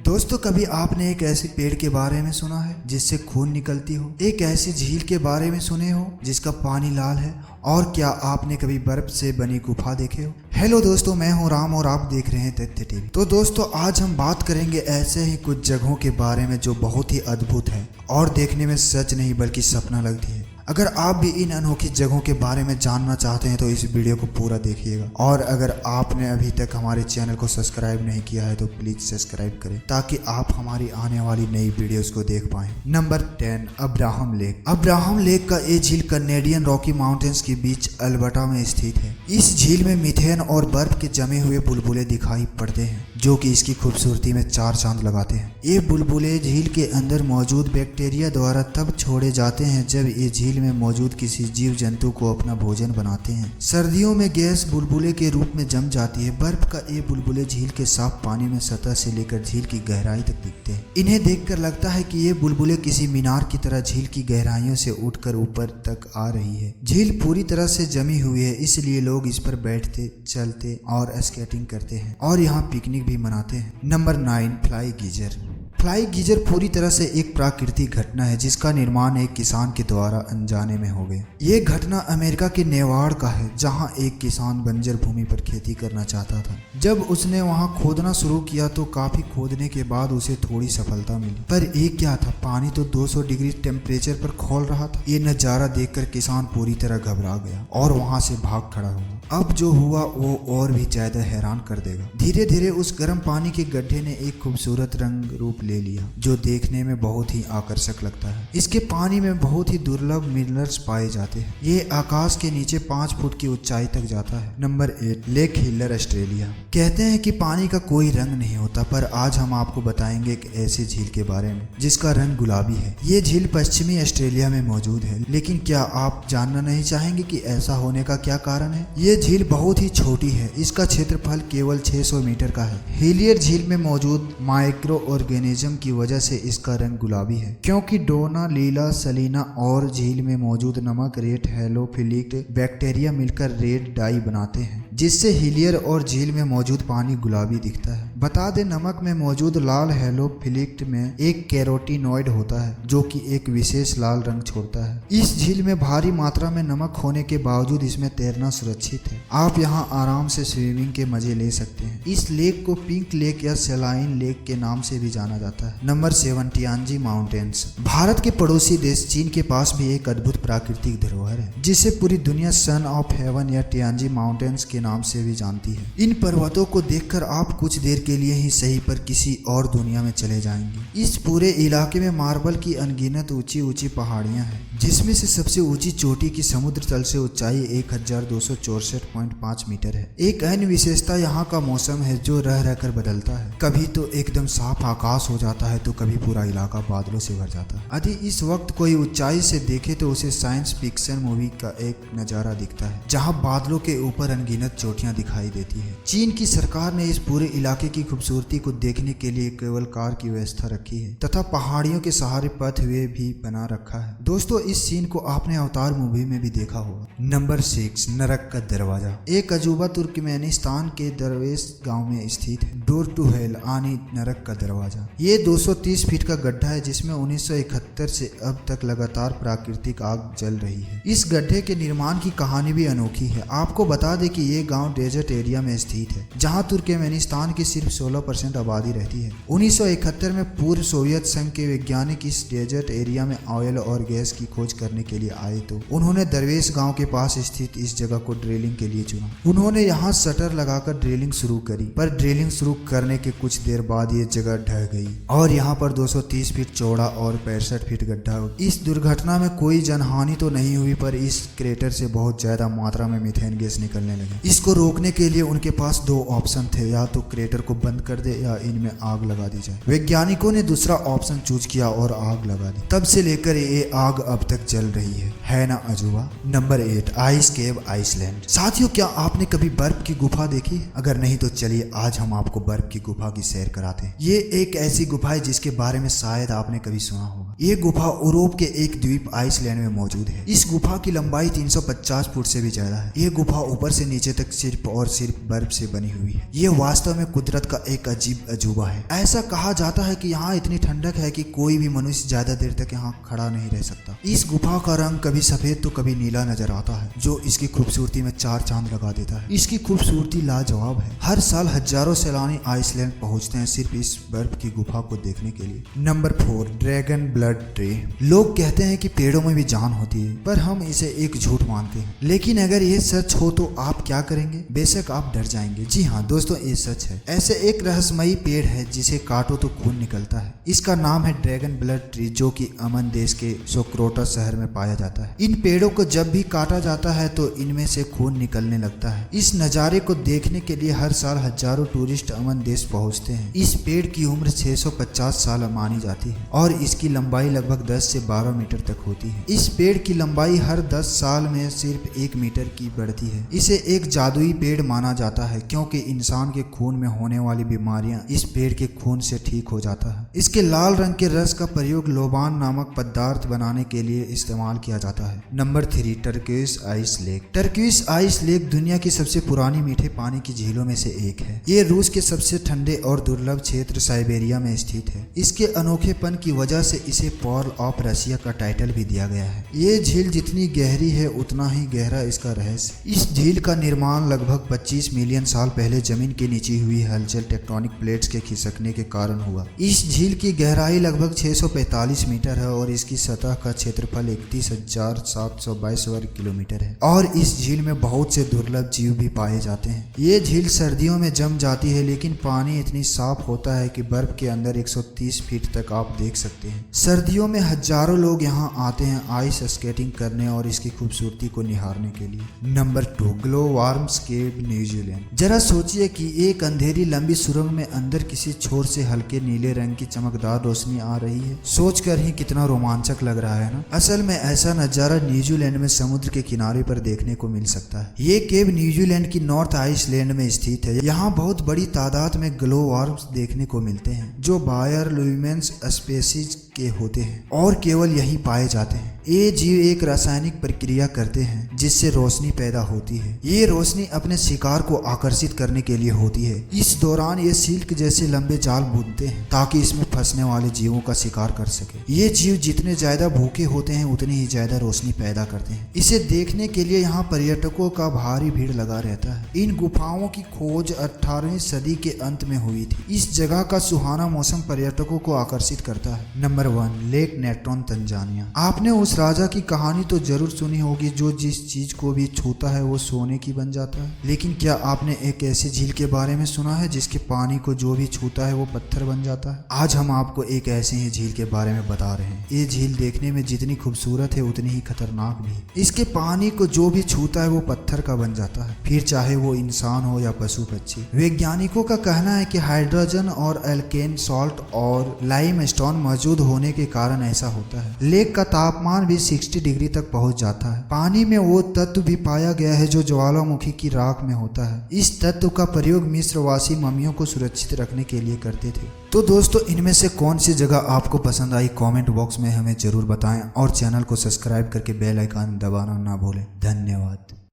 दोस्तों, कभी आपने एक ऐसे पेड़ के बारे में सुना है जिससे खून निकलती हो? एक ऐसी झील के बारे में सुने हो जिसका पानी लाल है? और क्या आपने कभी बर्फ से बनी गुफा देखे हो? हेलो दोस्तों, मैं हूं राम और आप देख रहे हैं तथ्य टीवी। तो दोस्तों, आज हम बात करेंगे ऐसे ही कुछ जगहों के बारे में जो बहुत ही अद्भुत है और देखने में सच नहीं बल्कि सपना लगती है। अगर आप भी इन अनोखी जगहों के बारे में जानना चाहते हैं तो इस वीडियो को पूरा देखिएगा। और अगर आपने अभी तक हमारे चैनल को सब्सक्राइब नहीं किया है तो प्लीज सब्सक्राइब करें ताकि आप हमारी आने वाली नई वीडियोस को देख पाएं। Number 10, Abraham lake. Abraham lake का ये झील कैनेडियन रॉकी माउंटेन्स के बीच अल्बर्टा में स्थित है। इस झील में मीथेन और बर्फ के जमे हुए बुलबुले दिखाई पड़ते हैं जो कि इसकी खूबसूरती में चार चांद लगाते हैं। ये बुलबुले झील के अंदर मौजूद बैक्टीरिया द्वारा तब छोड़े जाते हैं जब ये झील में मौजूद किसी जीव जंतु को अपना भोजन बनाते हैं। सर्दियों में गैस बुलबुले के रूप में जम जाती है। बर्फ का ये बुलबुले झील के साफ पानी में सतह से लेकर झील की गहराई तक दिखते हैं। इन्हें देखकर लगता है कि ये बुलबुले किसी मीनार की तरह झील की गहराइयों से उठकर ऊपर तक आ रही है। झील पूरी तरह से जमी हुई है, इसलिए लोग इस पर बैठते, चलते और स्केटिंग करते हैं और यहाँ पिकनिक भी मनाते हैं। Number 9, fly geyser. Fly geyser पूरी तरह से एक प्राकृतिक घटना है जिसका निर्माण एक किसान के द्वारा अनजाने में हो गया। ये घटना अमेरिका के नेवाड़ा का है, जहां एक किसान बंजर भूमि पर खेती करना चाहता था। जब उसने वहां खोदना शुरू किया तो काफी खोदने के बाद उसे थोड़ी सफलता मिली, पर एक क्या था, पानी तो 200 डिग्री टेम्परेचर पर खौल रहा था। ये नजारा देखकर किसान पूरी तरह घबरा गया और वहां से भाग खड़ा हुआ। अब जो हुआ वो और भी ज्यादा हैरान कर देगा। धीरे धीरे उस गर्म पानी के गड्ढे ने एक खूबसूरत रंग रूप ले लिया जो देखने में बहुत ही आकर्षक लगता है। इसके पानी में बहुत ही दुर्लभ मिनरल्स पाए जाते हैं। ये आकाश के नीचे 5 फुट की ऊंचाई तक जाता है। Number 8, Lake Hillier, Australia. कहते हैं कि पानी का कोई रंग नहीं होता, पर आज हम आपको बताएंगे एक ऐसी झील के बारे में जिसका रंग गुलाबी है। ये झील पश्चिमी ऑस्ट्रेलिया में मौजूद है, लेकिन क्या आप जानना नहीं चाहेंगे कि ऐसा होने का क्या कारण है? ये झील बहुत ही छोटी है। इसका क्षेत्रफल केवल 600 मीटर का है। हिलियर झील में मौजूद माइक्रो ऑर्गेनिज्म की वजह से इसका रंग गुलाबी है, क्योंकि डोना, लीला, सलीना और झील में मौजूद नमक, रेड हैलोफिलिक बैक्टीरिया मिलकर रेड डाई बनाते हैं, जिससे हिलियर और झील में मौजूद पानी गुलाबी दिखता है। बता दें, नमक में मौजूद लाल हैलोफिलिक में एक कैरोटीनॉइड होता है जो कि एक विशेष लाल रंग छोड़ता है। इस झील में भारी मात्रा में नमक होने के बावजूद इसमें तैरना सुरक्षित है। आप यहाँ आराम से स्विमिंग के मजे ले सकते हैं। इस लेक को पिंक लेक या सेलाइन लेक के नाम से भी जाना जाता है। Number 7, टियानजी mountains. भारत के पड़ोसी देश चीन के पास भी एक अद्भुत प्राकृतिक धरोहर है जिसे पूरी दुनिया सन ऑफ हेवन या टियानजी माउंटेन्स के नाम से भी जानती है। इन पर्वतों को देखकर आप कुछ देर के लिए ही सही पर किसी और दुनिया में चले जाएंगे। इस पूरे इलाके में मार्बल की अनगिनत ऊंची ऊंची पहाड़ियां हैं, जिसमें से सबसे ऊंची चोटी की समुद्र तल से ऊंचाई 1264.5 मीटर है। एक अन्य विशेषता यहाँ का मौसम है जो रह रहकर बदलता है। कभी तो एकदम साफ आकाश हो जाता है तो कभी पूरा इलाका बादलों से भर जाता है। यदि इस वक्त कोई ऊंचाई से देखे तो उसे साइंस फिक्शन मूवी का एक नजारा दिखता है जहाँ बादलों के ऊपर अनगिनत चोटियां दिखाई देती है। चीन की सरकार ने इस पूरे इलाके की खूबसूरती को देखने के लिए केवल कार की व्यवस्था रखी है तथा पहाड़ियों के सहारे पथवे भी बना रखा है। दोस्तों, इस सीन को आपने अवतार मूवी में भी देखा होगा। नंबर 6, नरक का दरवाजा। एक अजूबा तुर्कमेनिस्तान के दरवेश गांव में स्थित है। डोर टू हेल यानी नरक का दरवाजा। ये 230 फीट का गड्ढा है जिसमें 1971 से अब तक लगातार प्राकृतिक आग जल रही है। इस गड्ढे के निर्माण की कहानी भी अनोखी है। आपको बता दें कि ये गांव डेजर्ट एरिया में स्थित है जहां तुर्कमेनिस्तान की सिर्फ 16% आबादी रहती है। 1971 में पूर्व सोवियत संघ के वैज्ञानिक इस डेजर्ट एरिया में ऑयल और गैस की खोज करने के लिए आए तो उन्होंने दरवेश गांव के पास स्थित इस जगह को ड्रिलिंग के लिए चुना। उन्होंने यहाँ शटर लगाकर ड्रिलिंग शुरू करी, पर ड्रिलिंग शुरू करने के कुछ देर बाद ये जगह ढह गई और यहाँ पर 230 फीट चौड़ा और 65 फीट गड्ढा हो। इस दुर्घटना में कोई जनहानि तो नहीं हुई, पर इस क्रेटर से बहुत ज्यादा मात्रा में मीथेन गैस निकलने लगी। इसको रोकने के लिए उनके पास 2 ऑप्शन थे, या तो क्रेटर को बंद कर दे या इनमें आग लगा दी जाए। वैज्ञानिकों ने दूसरा ऑप्शन चूज किया और आग लगा दी। तब से लेकर ये आग अब तक जल रही है ना अजूबा। नंबर 8, आइस केव, आइसलैंड। साथियों, क्या आपने कभी बर्फ की गुफा देखी? अगर नहीं तो चलिए आज हम आपको बर्फ की गुफा की सैर कराते हैं। ये एक ऐसी गुफा है जिसके बारे में शायद आपने कभी सुना होगा। ये गुफा यूरोप के एक द्वीप आइसलैंड में मौजूद है। इस गुफा की लंबाई 350 फुट से भी ज्यादा है। ये गुफा ऊपर से नीचे तक सिर्फ और सिर्फ बर्फ से बनी हुई है। ये वास्तव में कुदरत का एक अजीब अजूबा है। ऐसा कहा जाता है कि यहाँ इतनी ठंडक है कि कोई भी मनुष्य ज्यादा देर तक यहाँ खड़ा नहीं रह सकता। इस गुफा का रंग कभी सफेद तो कभी नीला नजर आता है, जो इसकी खूबसूरती में चार चांद लगा देता है। इसकी खूबसूरती लाजवाब है। हर साल हजारों सैलानी आइसलैंड पहुंचते हैं सिर्फ इस बर्फ की गुफा को देखने के लिए। Number 4, dragon blood tree. लोग कहते हैं कि पेड़ों में भी जान होती है, पर हम इसे एक झूठ मानते हैं। लेकिन अगर ये सच हो तो आप क्या करेंगे? बेशक आप डर जाएंगे। जी हाँ दोस्तों, ये सच है। ऐसे एक रहस्यमयी पेड़ है जिसे काटो तो खून निकलता है। इसका नाम है ड्रैगन ब्लड ट्री, जो कि अमन देश के सोक्रोटा शहर में पाया जाता है। इन पेड़ों को जब भी काटा जाता है तो इनमें से खून निकलने लगता है। इस नज़ारे को देखने के लिए हर साल हजारों टूरिस्ट अमन देश पहुंचते हैं। इस पेड़ की उम्र 650 साल मानी जाती है और इसकी लंबाई लगभग 10 से 12 मीटर तक होती है। इस पेड़ की लंबाई हर 10 साल में सिर्फ 1 मीटर की बढ़ती है। इसे एक जादुई पेड़ माना जाता है क्योंकि इंसान के खून में होने वाली बीमारियां इस पेड़ के खून से ठीक हो जाता है। इसके लाल रंग के रस का प्रयोग लोबान नामक पदार्थ बनाने के लिए इस्तेमाल किया जाता है। Number 3, Turkish ice lake. Turkish ice lake दुनिया की सबसे पुरानी मीठे पानी की झीलों में से एक है। ये रूस के सबसे ठंडे और दुर्लभ क्षेत्र साइबेरिया में स्थित है। इसके अनोखेपन की वजह से इसे पर्ल ऑफ रशिया का टाइटल भी दिया गया है। ये झील जितनी गहरी है उतना ही गहरा इसका रहस्य। इस झील का निर्माण लगभग 25 मिलियन साल पहले जमीन के नीचे हुई हलचल टेक्टोनिक प्लेट्स के खिसकने के कारण हुआ। इस झील की गहराई लगभग 645 मीटर है और इसकी सतह का क्षेत्रफल 31,722 वर्ग किलोमीटर है और इस झील में बहुत से दुर्लभ जीव भी पाए जाते हैं। ये झील सर्दियों में जम जाती है, लेकिन पानी इतनी साफ होता है कि बर्फ के अंदर 130 फीट तक आप देख सकते हैं। सर्दियों में हजारों लोग यहाँ आते हैं आइस स्केटिंग करने और इसकी खूबसूरती को निहारने के लिए। नंबर 2, ग्लो वार्म्स केव, न्यूजीलैंड। जरा सोचिए कि एक अंधेरी लंबी सुरंग में अंदर किसी छोर से हल्के नीले रंग की चमकदार रोशनी आ रही है। सोचकर ही कितना रोमांचक लग रहा है ना। असल में ऐसा नजारा न्यूजीलैंड में समुद्र के किनारे पर देखने को मिल सकता है। ये केव न्यूजीलैंड की नॉर्थ आइसलैंड में स्थित है। यहाँ बहुत बड़ी तादाद में ग्लो वार्म्स देखने को मिलते हैं जो बायर लुमिनेंस स्पीशीज के होते हैं और केवल यहीं पाए जाते हैं। ये जीव एक रासायनिक प्रक्रिया करते हैं जिससे रोशनी पैदा होती है। ये रोशनी अपने शिकार को आकर्षित करने के लिए होती है। इस दौरान ये सिल्क जैसे लंबे जाल बुनते हैं ताकि इसमें फंसने वाले जीवों का शिकार कर सके। ये जीव जितने ज्यादा भूखे होते हैं उतनी ही ज्यादा रोशनी पैदा करते हैं। इसे देखने के लिए यहाँ पर्यटकों का भारी भीड़ लगा रहता है। इन गुफाओं की खोज 18वीं सदी के अंत में हुई थी। इस जगह का सुहाना मौसम पर्यटकों को आकर्षित करता है। Number 1, lake Natron, Tanzania. आपने उस राजा की कहानी तो जरूर सुनी होगी जो जिस चीज को भी छूता है वो सोने की बन जाता है। लेकिन क्या आपने एक ऐसी झील के बारे में सुना है जिसके पानी को जो भी छूता है वो पत्थर बन जाता है? आज हम आपको एक ऐसी ही झील के बारे में बता रहे हैं। ये झील देखने में जितनी खूबसूरत है उतनी ही खतरनाक भी है। इसके पानी को जो भी छूता है वो पत्थर का बन जाता है, फिर चाहे वो इंसान हो या पशु पक्षी। वैज्ञानिकों का कहना है कि हाइड्रोजन और एल्केन सॉल्ट और लाइम स्टोन मौजूद होने के कारण ऐसा होता है। लेक का तापमान भी 60 डिग्री तक पहुंच जाता है। पानी में वो तत्व भी पाया गया है जो ज्वालामुखी की राख में होता है। इस तत्व का प्रयोग मिस्रवासी मम्मियों को सुरक्षित रखने के लिए करते थे। तो दोस्तों, इनमें से कौन सी जगह आपको पसंद आई कमेंट बॉक्स में हमें जरूर बताएं और चैनल को सब्सक्राइब करके बेल आइकन दबाना ना भूलें। धन्यवाद।